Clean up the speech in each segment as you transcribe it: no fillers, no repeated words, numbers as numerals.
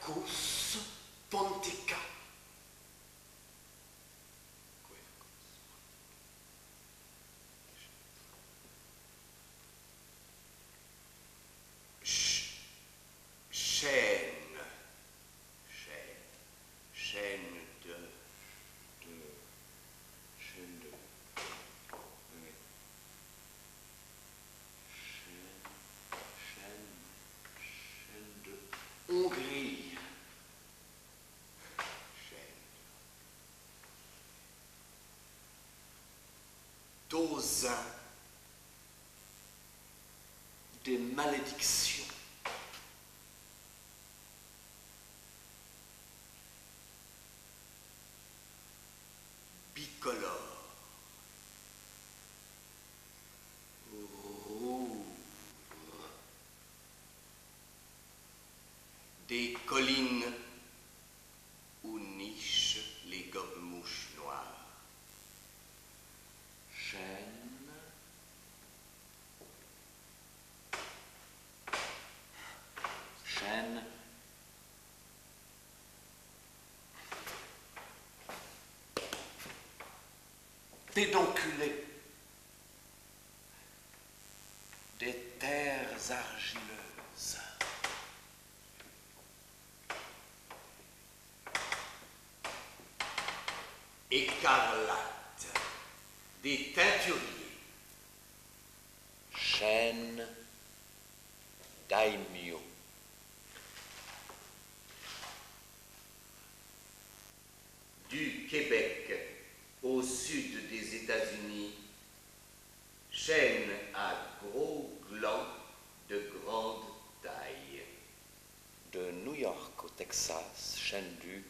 Quercus pontica. Chaîne, chaîne de, chaîne de, oui. Chaîne de Hongrie, chaîne, Tozin, des malédictions. Bicolore, rouvre, des collines où nichent les gobe-mouches noires. Chêne, chêne, pédonculé, des terres argileuses. Écarlate, des teinturiers. Chêne, daimyo. Du Québec au sud des États-Unis, chêne à gros glands de grande taille. De New York au Texas, chêne du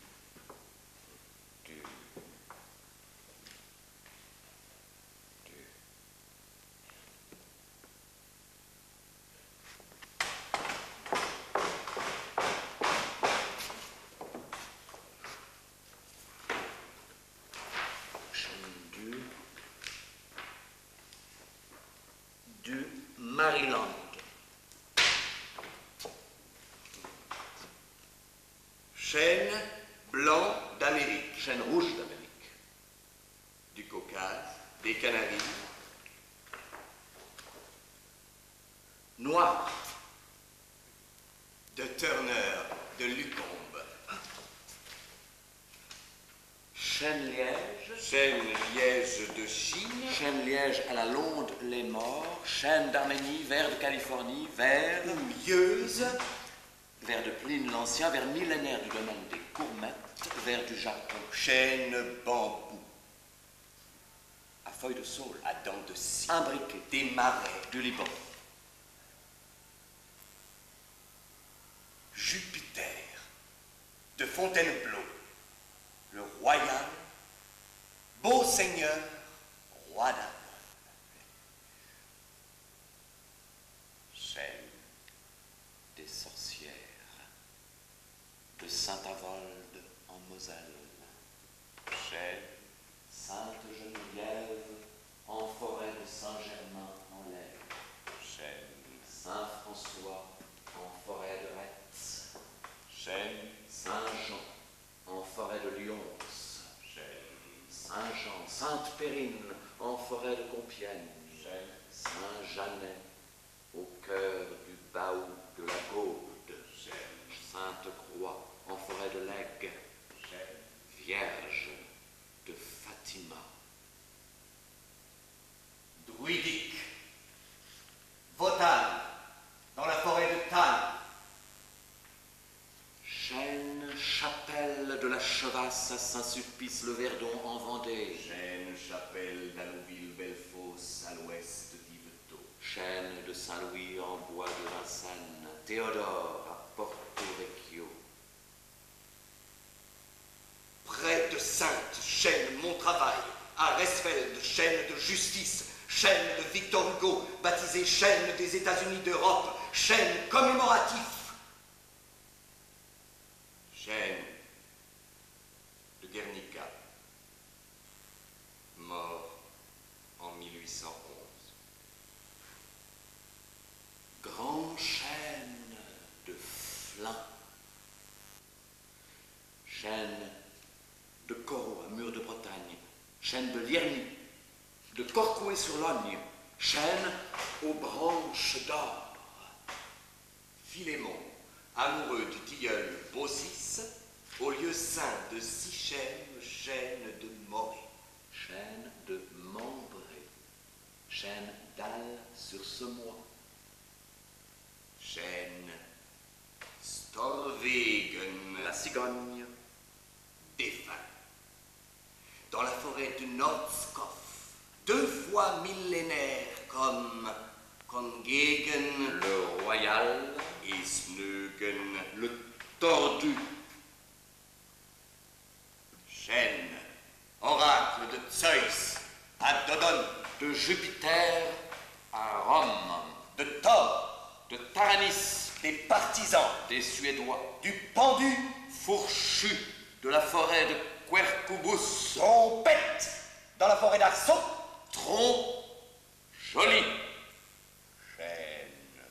Maryland. Chêne blanc d'Amérique. Chêne rouge d'Amérique. Du Caucase, des Canaries. Noir. De Turner, de Lucombe. Chêne-liège. Chêne-liège de Chine. Chêne-liège à la Londe, les morts. Chêne d'Arménie, vers de Californie, vers Houilleuse. Vers de Pline l'Ancien, vers millénaire du domaine des Courmettes, vers du Japon. Chêne bambou. À feuilles de saule. À dents de scie. Imbriqué. Des marais. Du Liban. Jupiter. De Fontainebleau. Le royal, beau seigneur, roi d'Amon. Chêne des sorcières, de Saint-Avold en Moselle. Chêne, Sainte-Geneviève en forêt de Saint-Germain en Laye. Chêne, Saint-François en forêt de Retz. Chêne, Saint-Jean en forêt de Lyons, Saint-Jean, Sainte-Périne, en forêt de Compiègne, Saint-Janet, au cœur du Baou de la Gaude, Sainte-Croix, en forêt de l'Aigle, Vierge de Fatima, Druidique, Wotan, dans la forêt de Tannes, Chêne, chapelle de la Chevasse à Saint-Sulpice-le-Verdon en Vendée. Chêne, chapelle d'Alouville-Bellefosse à l'ouest d'Yvetot. Chêne de Saint-Louis en bois de Vincennes. Théodore à Porto Vecchio. Près de Sainte, chêne mon travail. À Resfeld, chêne de justice. Chêne de Victor Hugo, baptisé chêne des États-Unis d'Europe. Chêne commémoratif. Chêne de Guernica, mort en 1811. Grand chêne de Flins, chêne de Corot à Mur de Bretagne, chêne de Lierny, de Corcouët-sur-Logne, chêne aux branches d'or. Philémon, amoureux du tilleul Baucis, au lieu saint de Sichem, chêne de Morée. Chêne de Membré, chêne d'Al sur Semois. Chêne Storwegen, La cigogne. défunt. Dans la forêt de Nordskoff, 2 fois millénaire comme Kongegen, Le royal. et Snögen, Le tordu. Chêne, oracle de Zeus à Dodone, De Jupiter à Rome. de Thor, De Taranis. des partisans, Des Suédois. du pendu, Fourchu. De la forêt de Quercubus. trompette, dans la forêt d'Arceau, Tronc. Joli. chêne,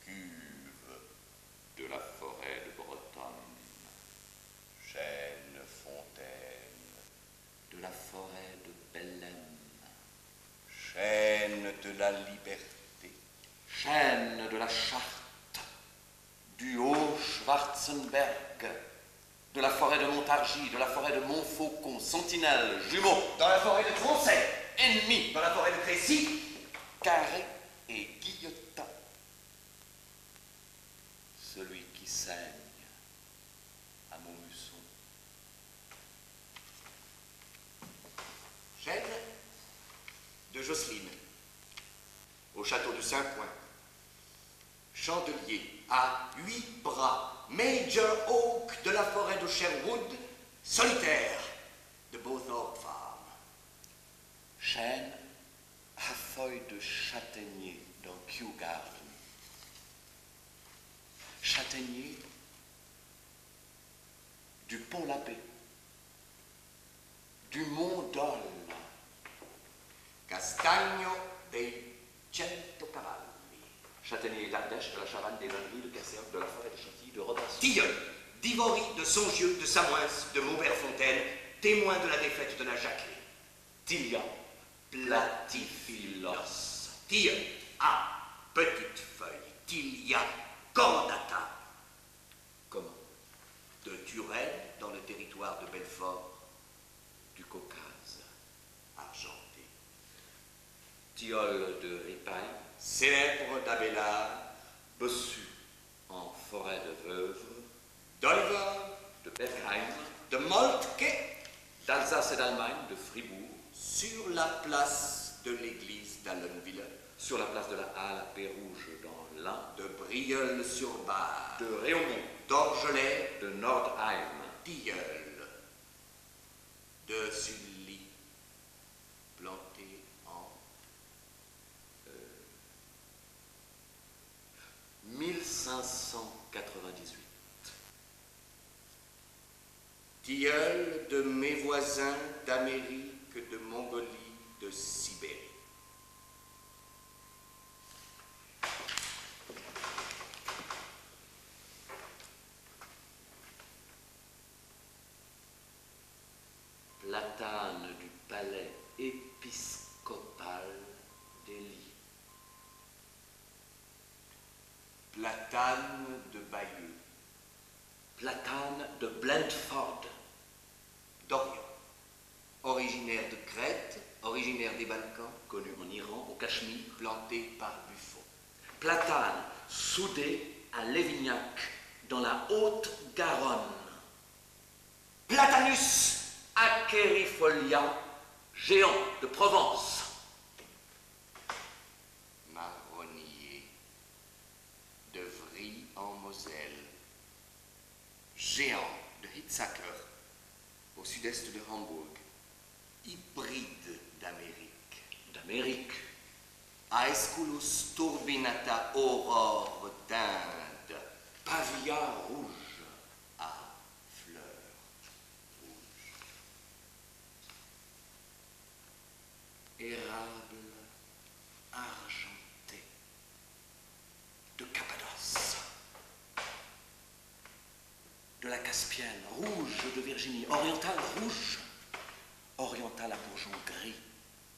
cuve, De la forêt de Bretagne. chêne, fontaine, De la forêt de Bellem. chêne de la liberté, Chêne de la Charte. Du Haut-Schwarzenberg. De la forêt de Montargis. De la forêt de Montfaucon. Sentinelle. Jumeau. dans la forêt de Troncet, Ennemi. dans la forêt de Crécy, Carré et guillotin. Celui qui saigne à Montmusson. chêne de Jocelyne, au château de Saint-Point, chandelier à 8 bras, Major Oak de la forêt de Sherwood, solitaire de Bowthorpe Farm. Chêne à feuilles de châtaignier dans Kew Garden. Châtaignier du Pont-l'Abbé, du Mont Dol, Castagno dei Centocavalli, châtaignier d'Ardèche, de la Chavanne, des Vanneries, de Cassergues, de la forêt de Chantilly, de Robinson. Tilleul, d'Ivory, de Songieux, de Samoins, de Maubert-Fontaine, témoin de la défaite de la Jacqueline. Tilia, platyphylos. Tilleul, à petite feuille, Tilia cordata, Comment? de Turenne, dans le territoire de Belfort, Du Caucase. argenté. Tilleul de Ripaille, Célèbre d'Abélard, bossu en forêt de Veuve, d'Oliver, de Bergheim, de Moltke, d'Alsace et d'Allemagne, de Fribourg, sur la place de l'église d'Allenville, sur la place de la Halle à Pérouge dans l'Ain, de Brieul-sur-Bar, de Réaumont, d'Orgelet, de Nordheim, Tilleul, de Sully, planté en 1598. Tilleul de mes voisins d'Amérique, de Mongolie, de Sibérie. Platane du palais épiscopal d'Élie. Platane de Bayeux, Platane de Blentford, d'Orient, originaire de Crète, originaire des Balkans, connu en Iran, au Cachemire. planté par Buffon. Platane soudé à Lévignac, dans la Haute-Garonne. Platanus, Acherifolia, géant de Provence. marronnier, de Vry en Moselle, géant de Hitzacker, au sud-est de Hambourg, hybride d'Amérique, D'Amérique. Aesculus turbinata aurore d'Inde, Pavia rouge. à fleurs rouges. Érable argenté de Cappadoce, de de la Caspienne, rouge de Virginie, oriental rouge, oriental à bourgeon gris,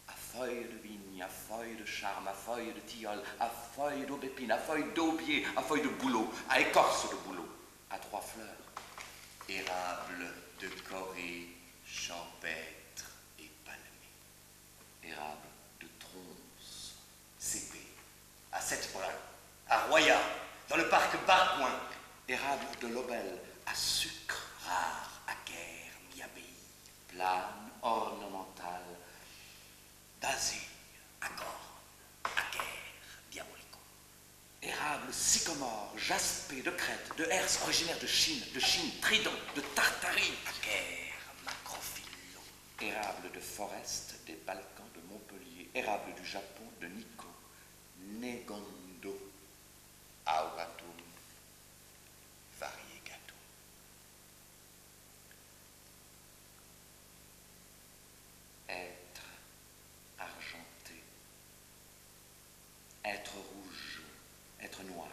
à feuilles de vigne, à feuilles de charme, à feuilles de tilleul, à feuilles d'aubépine, à feuilles d'aubier, à feuilles de bouleau, à écorce de bouleau, à trois fleurs. Érable de Corée, champêtre et palmé. Érable de Tronce. Cépé, à Sept-Brun, à Roya, dans le parc Barcoing. Érable de Lobel, à sucre, Rare, à Caire, mi-abbaye. plane, ornementale, D'Asie, à Corne, à Caire, diabolico. érable sycomore, jaspé de Crète, de Herse, originaire de Chine, Trident, de Tartarie, À Caire, macrophyllon. érable de Forest, des Balkans, de Montpellier, érable du Japon, de Nikko, Negondo, Auratum, variegatum. être argenté, être rouge, être noir,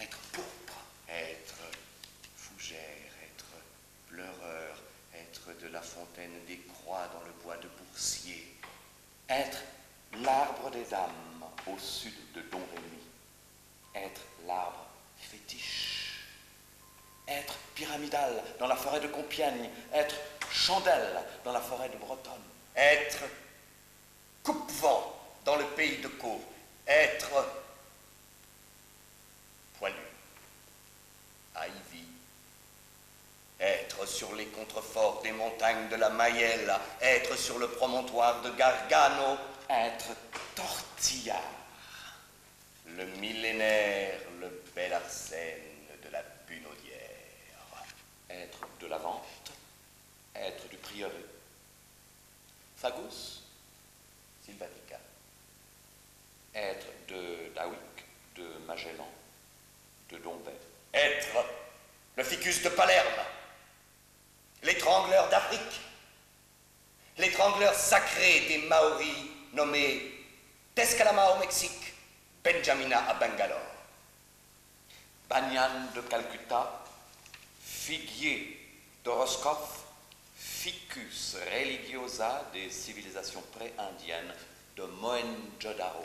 être pourpre, Être fougère, être pleureur, être de la fontaine des croix dans le bois de Boursier. être l'arbre des dames au sud de Don Rémy, être l'arbre fétiche, être pyramidal dans la forêt de Compiègne, être chandelle dans la forêt de Bretonne, Être coupe-vent dans le pays de Caux. Être poilu à Ivy. Être sur les contreforts des montagnes de la Mayelle. Être sur le promontoire de Gargano. être tortillard, Le millénaire, le bel Arsène de la Bunaudière. être de la vente, être du prieuré, Fagus, Sylvatica. être de Dawick, de Magellan, de Dombey, Être le ficus de Palerme. L'étrangleur d'Afrique. L'étrangleur sacré des Maoris nommé Tescalama au Mexique, Benjamina à Bangalore. Banyan de Calcutta, figuier d'Oroscoff, ficus religiosa des civilisations pré-indiennes de Mohenjo-Daro.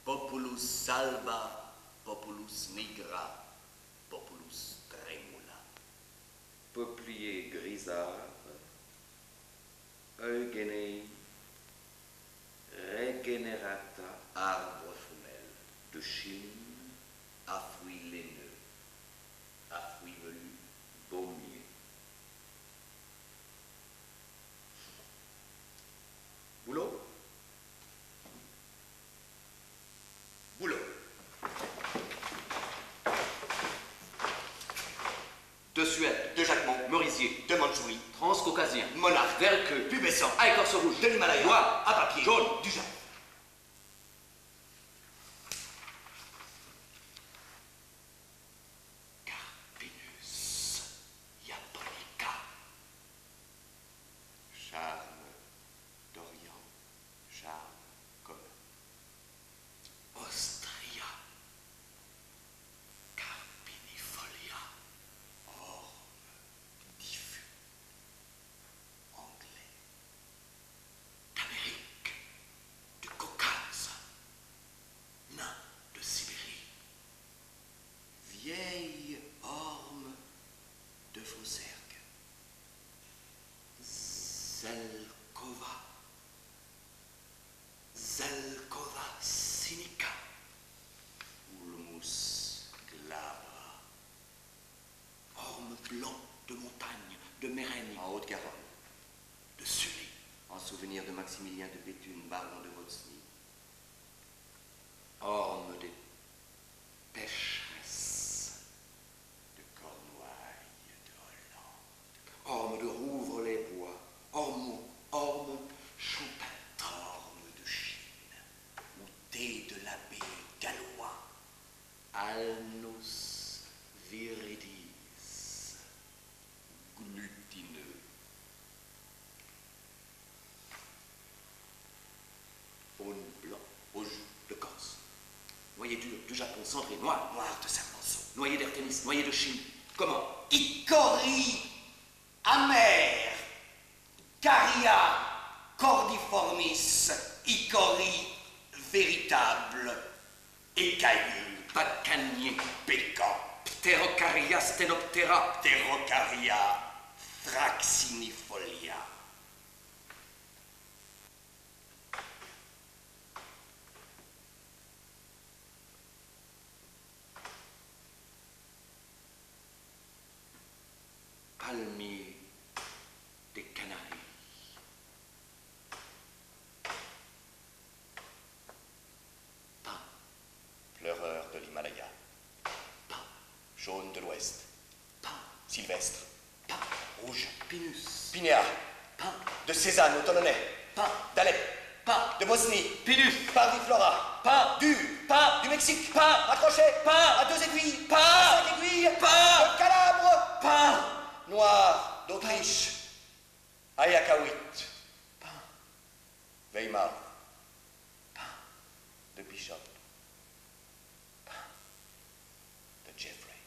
Populus salva, populus nigra, populus tremula. Peuplier grisâtre, Eugénie, Regenerata, Arbre femelle, de Chine, à fruits laineux, à fruits velus, Baumier. boulot. Boulot. De Suède, De Jacquemont, Merisier, de Mandchourie, Transcaucasien, monarque, Verqueux, pubescent, à écorce rouge, de l'Himalaya, Noir, à papier, jaune, du Japon. Carpinus japonica. Charme d'Orient, charme commun. Ostria, Carpinifolia, orme diffus, anglais. D'Amérique, du Caucase, nain de Sibérie, vieille orme de Fausergue, Zelkova, Zelkova sinica, Ulmus glabra, orme blanc de montagne, de Mérène, En Haute-Garonne, de Sully, en souvenir de Maximilien de Béthune, baron de Volsny. orme des pécheresses, de Cornouailles, de Hollande, orme de Rouvre-les-Bois, orme chantal, orme de Chine, ou thé de l'abbé gallois, Alnus charbon cendré, noir. Noir de Sermonceau. Noyé d'Artémis, noyé de Chine. Comment? Icorie amère. Caria cordiformis. Icorie véritable. Écailleux. Bacanier. Pécan. Pterocaria stenoptera. Pterocaria fraxinifolia. Palmier des Canaries. Pin. Pleureur de l'Himalaya. Pin. Jaune de l'Ouest. Pin. Sylvestre. Pin. Rouge. Pinus. Pinéa. Pin. De Cézanne au Toulonnais. Pin. d'Alep. Pin. De Bosnie. Pinus. Parviflora. Pin. Du Mexique. Accroché. À 2 aiguilles. Pin. À 5 aiguilles. Pin. De Calabre. Pin. Noir d'Autriche. Ayakawit. Weimar. De Bishop. De Jeffrey.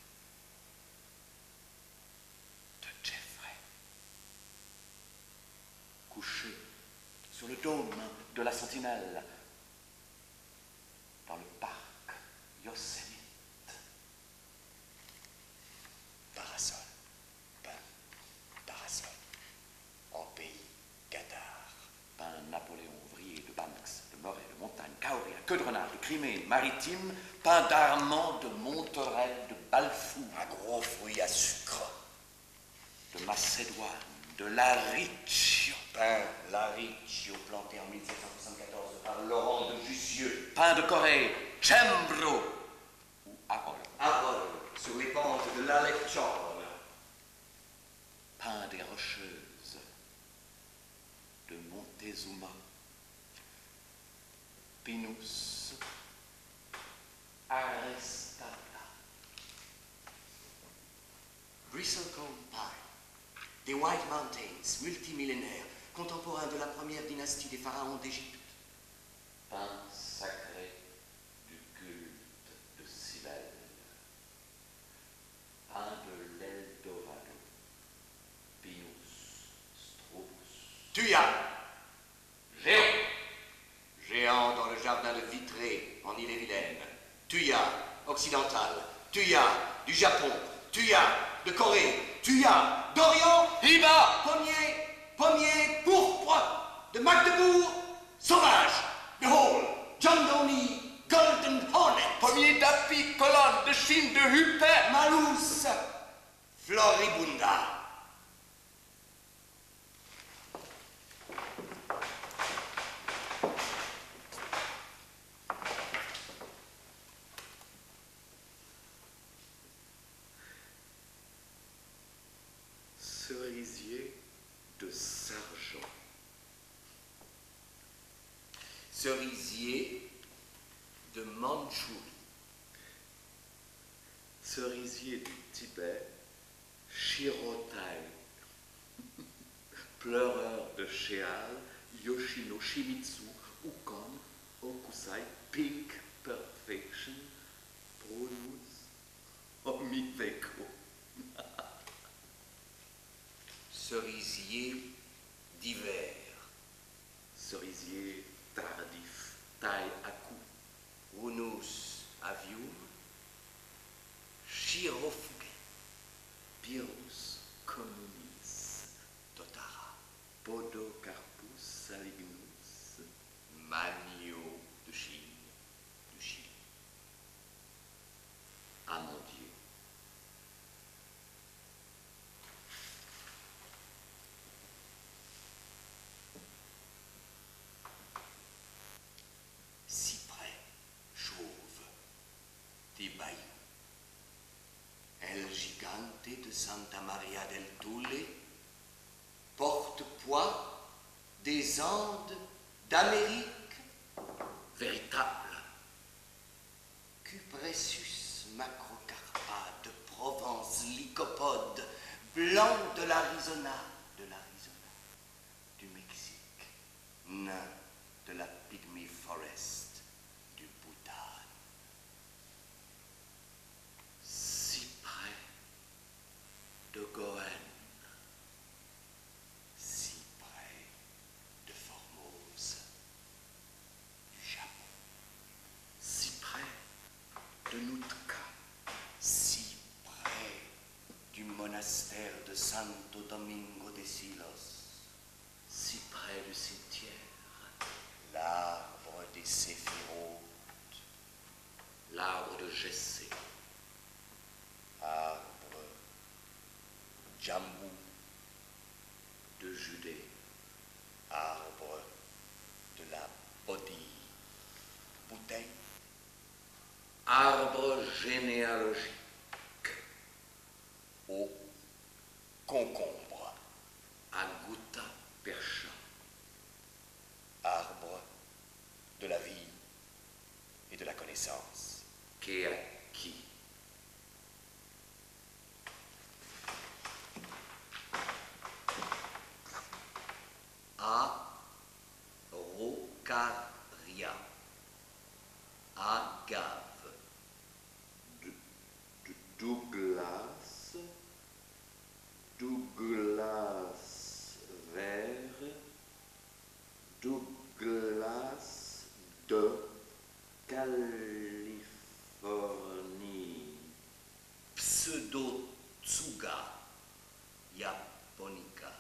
Couché sur le dôme de la Sentinelle, dans le parc Yosemite. Parasol. Parasol. En pays Qatar. Peint Napoléon ouvrier de Banks, de Moret, de Montagne, Caoria, Queue de Renard, de Crimée, Maritime, peint d'Armand, de Monterel, de Balfour, Un gros fruit à sucre. de Macédoine, de Lariccio, Pain Lariccio, planté en 1774 par Laurent de Jussieu. peint de Corée, Cembro ou Arol, Arol, sur les pentes de l'Aleccione. peint des Rocheuses, de Montezuma, Pinus, Arestata. Bristlecone Pine. Des White Mountains, multimillénaires, contemporains de la première dynastie des pharaons d'Égypte. Pain sacré du culte de Cybèle, pain de l'Eldorado, Pinus, Strobus, Thuya, Géant, géant dans le jardin de Vitré, en Île-et-Vilaine. Thuya, occidental. Thuya, du Japon. Thuya, de Corée. Thuya, d'Orient. Hiba, Pommier, pourpre, de Magdebourg. Sauvage, de Hall. John Downey, Golden Hornet. pommier d'api, colonne de Chine, de Huppé, Malus, Floribunda. cerisier de Sargent, Cerisier de Mandchourie. cerisier du Tibet, Shirotai, pleureur de Sheal, Yoshino, Shimizu, Ukon, Okusai, Peak Perfection, Brunus, Omiveko. Cerisier d'hiver. Cerisier tardif, taille à cou, Runus avium. Chirofuge. Pyrrhus communis, Totara. Podocarpus salignus, Manio de Chine. Du Chili. Amandier. Cyprès chauve. Des bayous. El Gigante de Santa Maria del Tulle. Porte-poids des Andes d'Amérique. Véritable. Cupressus macrocarpa de Provence, lycopode, blanc de l'Arizona, du Mexique, nain de la Pygmy Forest, du Bhoutan. de Goën. Si près de Formose, du Japon. Si près de Nootka. Si près du monastère de Santo Domingo de Silos. Si près du cimetière. L'arbre des séphirotes. L'arbre de Jessé. Arbre Jambou. De Judée. Arbre de la Bodhi. Bouteille. Arbre généalogique. Au concombre. Agouta percha. Arbre de la vie et de la connaissance. Keaki. Araucaria. Agave. Douglas. Douglas vert. Douglas de Californie. Pseudotsuga japonica.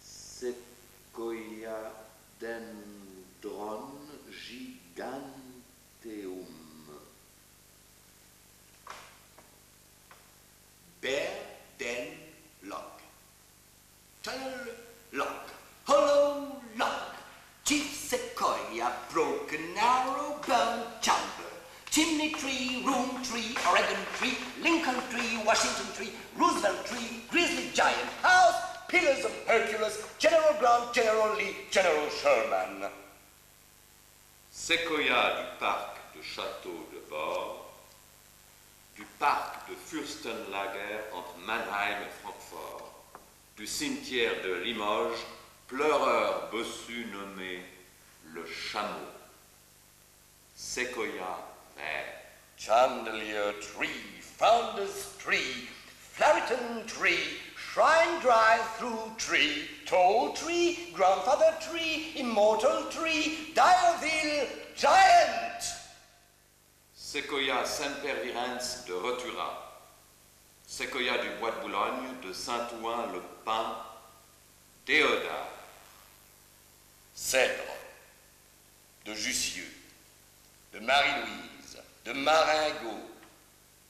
Sequoia dendron giganteum. Berdenlog. Tunnel log. Hollow log. Chief sequoia, broken narrow bone chamber. Chimney tree, room tree, Oregon tree, Lincoln tree, Washington tree, Roosevelt tree, grizzly giant house, pillars of Hercules, General Grant, General Lee, General Sherman. Séquoia du parc de Château de Bord, du parc de Fürstenlager entre Mannheim et Francfort, du cimetière de Limoges, pleureur bossu nommé le chameau. Séquoia vert. Chandelier tree, founder's tree, Flariton tree, shrine drive-through tree, tall tree, grandfather tree, immortal tree, Dierville giant. Séquoia Sempervirens de Rotura. Séquoia du bois de Boulogne, de Saint-Ouen-le-Pin, Déodat. Cèdre, de Jussieu, de Marie-Louise, de Maringot,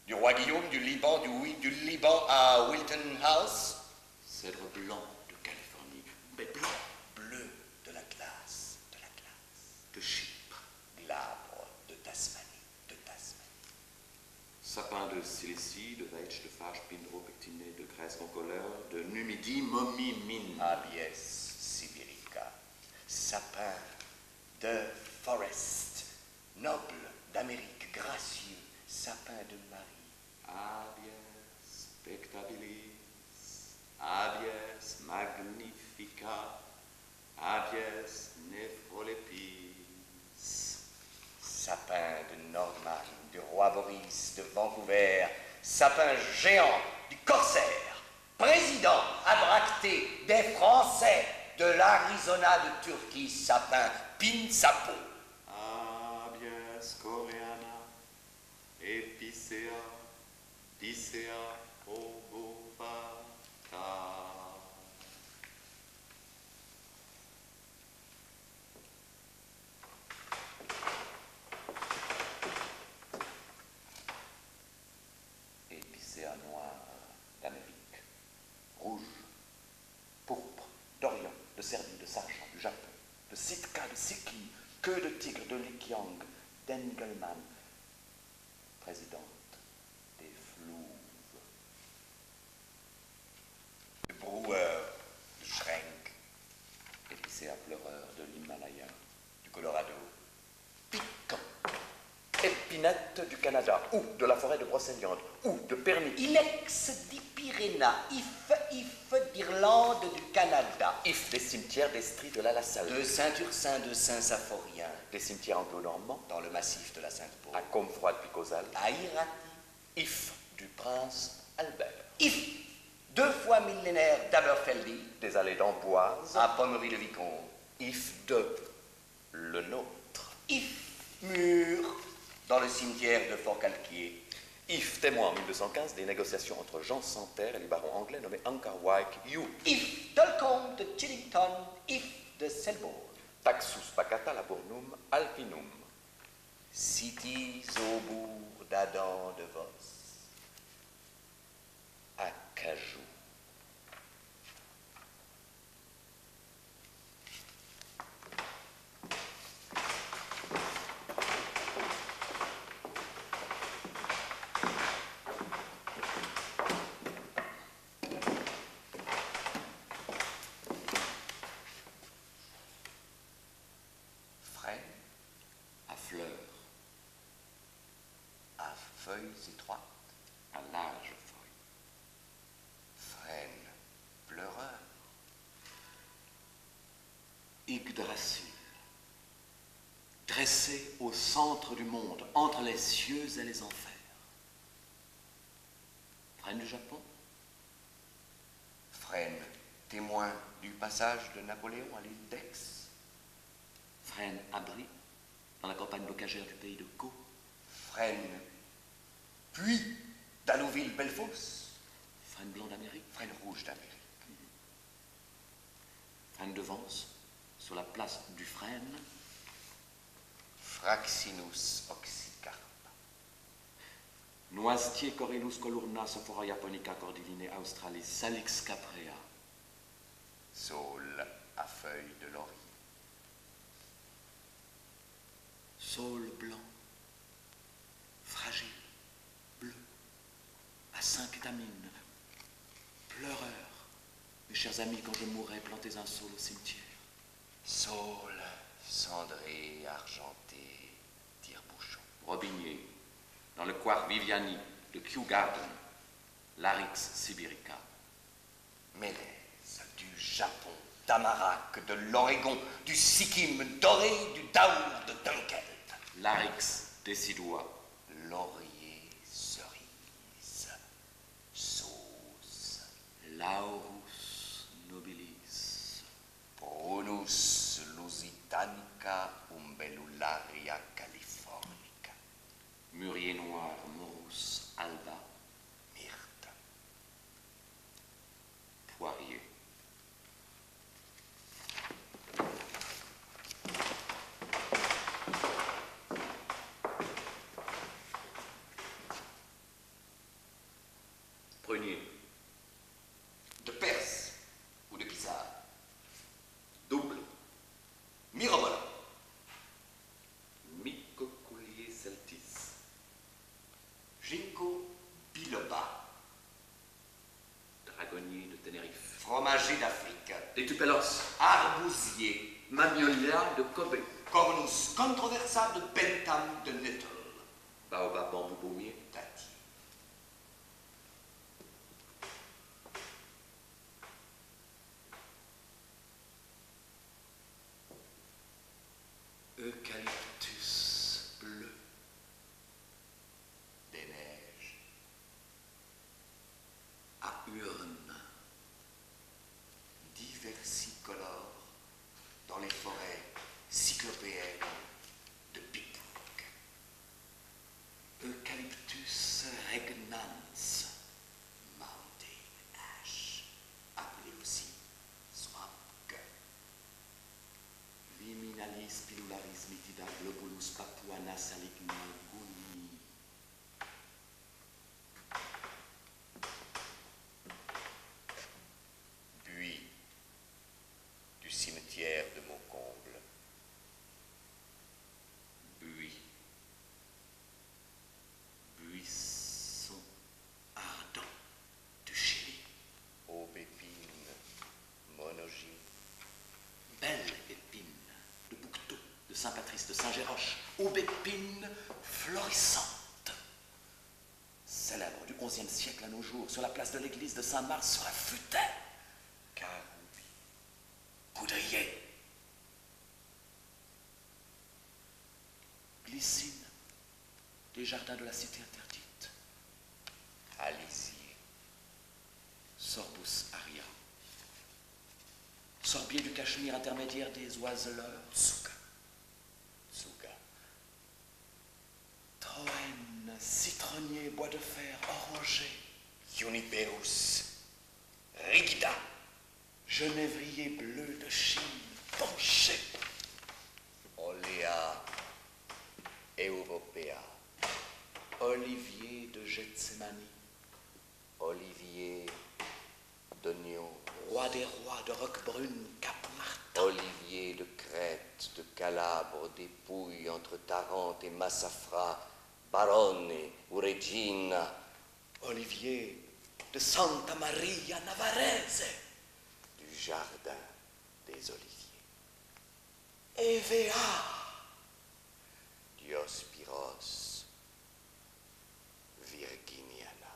du roi Guillaume, du Liban, du Liban à Wilton House. Cèdre blanc de Californie. Mais blanc. Bleu de la glace, De Chypre. glabre de Tasmanie, Sapin de Cilicie, de Veitch, de Fage, Pindreau, Pectiné, de Grèce, Roncoleur, De Numidie, momie, mine. Abies sibirica, sapin de Forest, noble d'Amérique, gracieux, sapin de Marie. Abies spectabilis, Abies magnifica, Abies nephrolepis. Sapin de Norman, du roi Boris de Vancouver, sapin géant du Corsaire, président abracté des Français de l'Arizona de Turquie, sapin Pinsapo. Abies coreana, Epicea, Dicea, obovata. Épicéa noir d'Amérique. Rouge. Pourpre. D'Orient. De Serbie. De Sargent. Du Japon. De Sitka. De Siki. Queue de tigre. De Likiang. d'Engelmann. Présidente des Flouves. Le broueur de Schrenk, Épicéa pleureur de l'Himalaya. du Colorado. Piquant. Épinette du Canada, ou de la forêt de Brocéliande, ou de Pernic. Ilex di Pirena, if d'Irlande du Canada. If des cimetières d'Estrie de la Lassalle. De Saint-Ursin de Saint-Symphorien, Des cimetières anglo-normands. dans le massif de la Sainte-Paul. À Comfroide puis Causal. À Irati. If du prince Albert. If millénaire d'Aberfeldy, des allées d'Amboise, à Pommery-le-Vicomte, if de le nôtre, if mur, dans le cimetière de Fort-Calquier, if témoin en 1215 des négociations entre Jean sans Terre et les barons anglais nommés Ankarwyke Hugh, if Dolcombe de Chillington, if de Selborne, taxus pacata laburnum alpinum, cities au bourg d'Adam de Vos, acajou. À fleurs, à feuilles étroites, à larges feuilles, frêne, pleureur, Yggdrasil, dressé au centre du monde, entre les cieux et les enfers. Frêne du Japon, frêne, témoin du passage de Napoléon à l'île d'Aix, frêne abri dans la campagne bocagère du pays de Caux, frêne, puis d'Allouville-Bellefosse, frêne blanc d'Amérique, frêne rouge d'Amérique, frêne de Vence, sur la place du frêne, Fraxinus oxycarpa, noisetier Corylus colurna, Sophora japonica cordyline australis, Salix caprea, saule à feuilles de laurier, saule blanc, fragile, bleu, à 5 étamines, pleureur. Mes chers amis, quand je mourrai, plantez un saule au cimetière. saule, cendré, argenté, tire-bouchon, Robinier, dans le Quark Viviani de Kew Garden, Larix sibirica. mélèze du Japon, d'Amarak, de l'Oregon, du Sikkim doré, du Daour de Dunkel, Larix décidois, laurier, cerise, sauce, Laurus nobilis, Prunus lusitanica umbellularia californica, mûrier noir, Morus alba, myrte, poirier. Prunier, de Perse ou de Pisa, double, mirobolant, Mycocoulier celtis, ginkgo biloba, dragonnier de Tenerife, fromager d'Afrique, Détupelos, arbousier, Magnolia de Kobe, cornus controversa de Bentham de Nettle, Baobab bambou baumier, Tati, Eucalyptus bleu, des neiges, à urne, diversicolores dans les forêts cyclopéennes de Pittsburgh, Eucalyptus regnans, mountain ash, appelé aussi swamp gum, Viminalis pilularis mitida globulus papuana saligna guni, buis du cimetière de Maucomble, buis, buisson ardent du Chili, aubépine, monogyne, belle épine de Bouquetot, de Saint-Patrice, de Saint-Géroche, aubépine florissante, célèbre du XIe siècle à nos jours, sur la place de l'église de Saint-Mars, sur la futaie, caroubi, coudrier, glycine, des jardins de la cité interdite, alisier, Sorbus aria, sorbier du cachemire intermédiaire des oiseleurs. Tsuga. Tsuga. Troène, citronnier, bois de fer, oranger. Juniperus. Rigida. Genévrier bleu de Chine, penché. Olea europea. Olivier de Gethsémani, Olivier d'oignon. roi des rois de Roquebrune, Cap Martin. Olivier de Crète, de Calabre, dépouille entre Tarente et Massafra, Barone ou Regina. Olivier de Santa Maria Navarrese. Du jardin des Oliviers. Evea. Diospyros virginiana.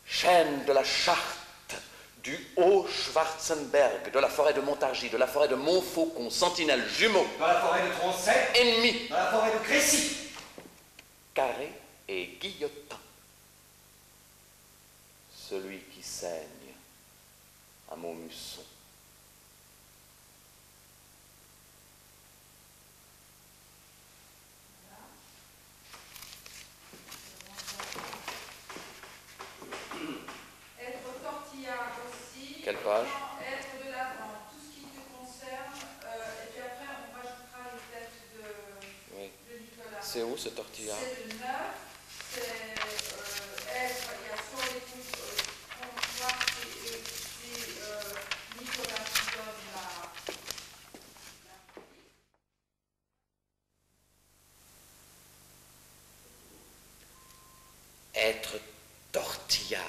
Chêne de la Charte, du Haut-Schwarzenberg, de la forêt de Montargis, de la forêt de Montfaucon, sentinelle, jumeau, Dans la forêt de Troncet, ennemi, dans la forêt de Crécy. carré et guillotin. Celui qui saigne à Montmusson. Être tortillard aussi. Quelle page? Être de l'avant, tout ce qui te concerne. Et puis après, on rajoutera les têtes Oui. de Nicolas. C'est où ce tortillard? C'est le 9. C'est être, il y a sur l'écoute, voir, c'est Nicolas qui donne la. Être tortillard.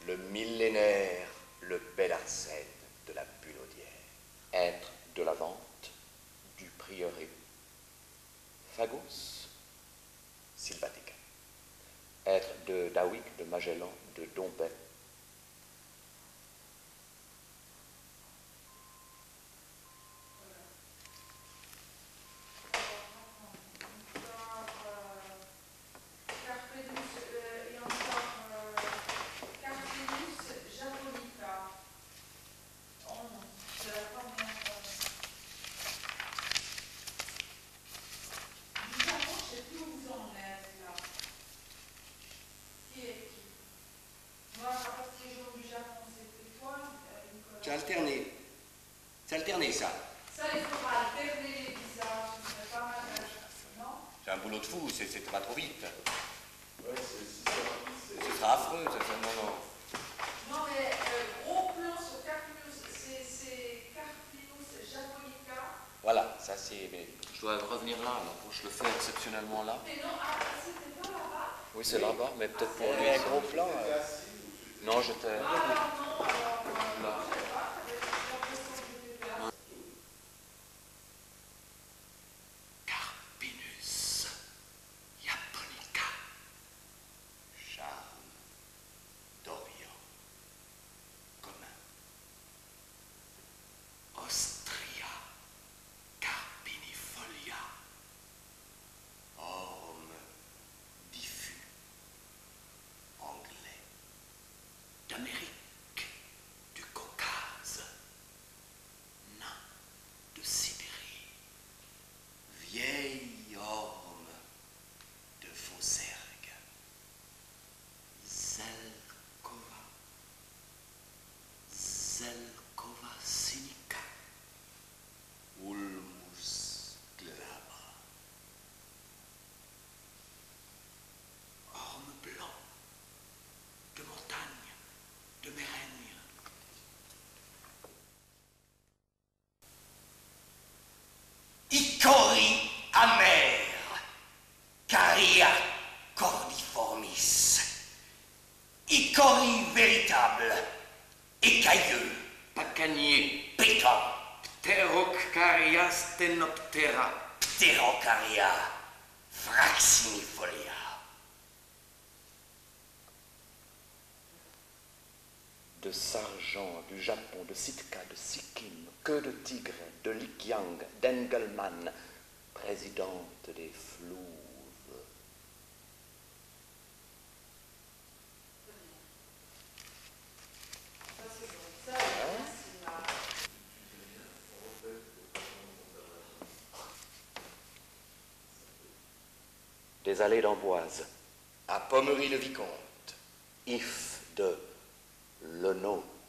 Le millénaire, le bel Arsène de la Bulaudière. Être de la vente, du prieuré. Fagus. Sylvatica. Être de Dawic, de Magellan, de Dombet. Carpelus, et encore Carpelus japonica. Oh non, c'est la première. Du Japon, je ne sais plus où vous en êtes là. Qui est qui? Moi, à partir du Japon, c'était toi, Nicolas. C'est alterné. C'est alterné, ça. Ça, il faudra alterner les visages, ce serait pas mal, non? C'est un boulot de fou, ça va trop vite. Ce sera affreux, non, non. Non, mais gros plan sur Carpinus, c'est Carpinus japonica. Voilà, ça c'est... Je dois revenir là, alors je le fais exceptionnellement là. Mais non, c'était pas là-bas. Oui, c'est là-bas, mais peut-être pour lui. un gros plan. Non, j'étais Alors non, là. je sais pas, j'avais l'impression que j'étais là. Carpinus japonica. Charme d'Orient commun. Ostria carpinifolia. Orme diffus. Anglais. D'Amérique, du Caucase, nain de Sibérie, Vieil orme de Fausergue. Zelkova, Zelkova sinica, Ulmus glabra. orme blanc, de montagne, de Mérègne. Icori amer. Caria cordiformis. Icori véritable. Écailleux. Pacanier, Pétant. Pterocaria stenoptera, Pterocaria. Fraxinifolia. de Sargent, du Japon, de Sitka, de Sikkim, que de Tigre, de Likyang, d'Engelmann, présidente des Flouves. Des allées d'Amboise. À Pommery-le-Vicomte. If de Le Nôtre.